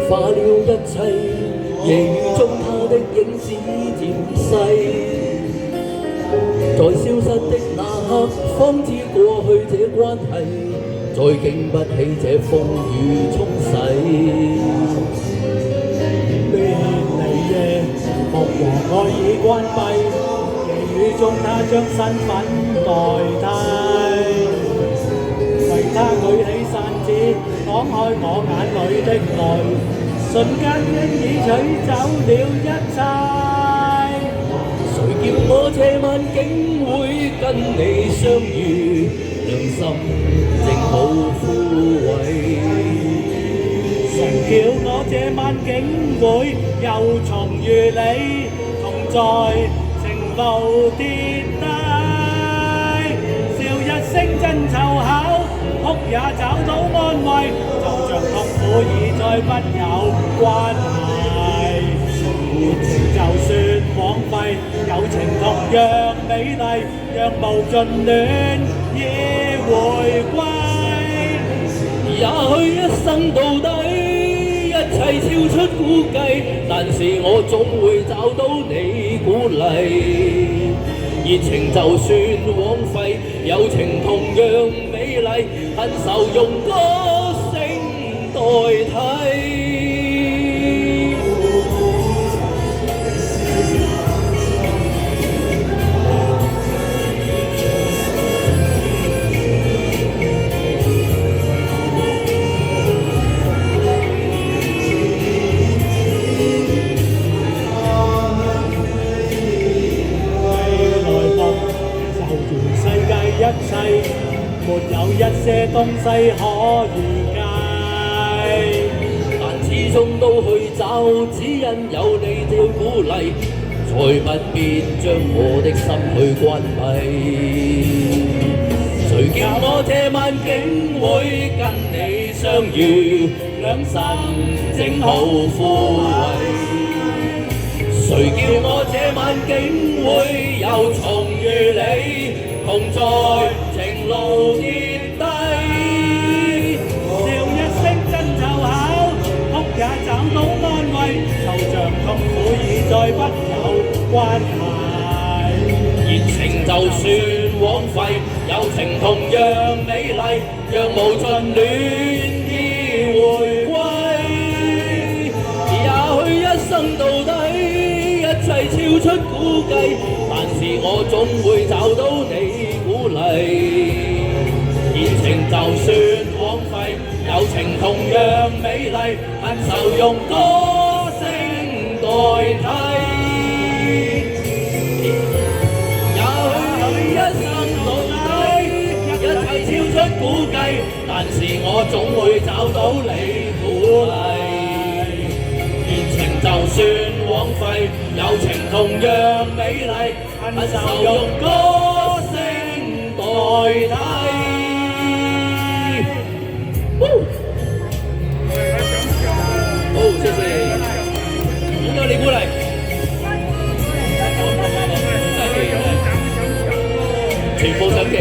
化了一切，夜雨中他的影子漸細，在消失的那刻，方知過去這關係，再經不起這風雨沖洗。別離夜，木和愛已關閉，夜雨中他將身份代替，為他舉起傘子，擋開我眼裏的淚，瞬間經已取走了一切。誰叫我這晚竟會跟你相遇，良心正好枯萎。誰叫我這晚竟會又重遇你，同在情路跌低，笑一聲真湊巧，哭也找到安慰，就像痛苦已再不有關係。熱情就算枉費，友情同樣美麗，讓無盡戀意回歸。也許一生到底，一切超出估計，但是我總會找到你鼓勵。熱情就算枉費，友情同樣美麗，恨愁用歌聲代替。一切沒有一些東西可預計，但始終都去找，只因有你的鼓勵，才不必將我的心去關閉。誰叫我這晚竟會跟你相遇，兩心正好枯萎。誰叫我這晚竟會又重遇你，同在情路跌低，笑一聲真湊巧，哭也找到安慰，就像痛苦已再不有關係。熱情就算枉費，友情同樣美麗，讓無盡戀意回歸。也許一生到底，一切超出估計，但是我總會找到你鼓勵。熱情就算枉費，友情同樣美麗，恨愁用歌聲代替。也許一生到底，一切超出估計，但是我總會找到你鼓勵。熱情就算枉費，友情同樣美麗，恨愁用歌聲代替。好，謝謝，好多你鼓勵。全部上鏡。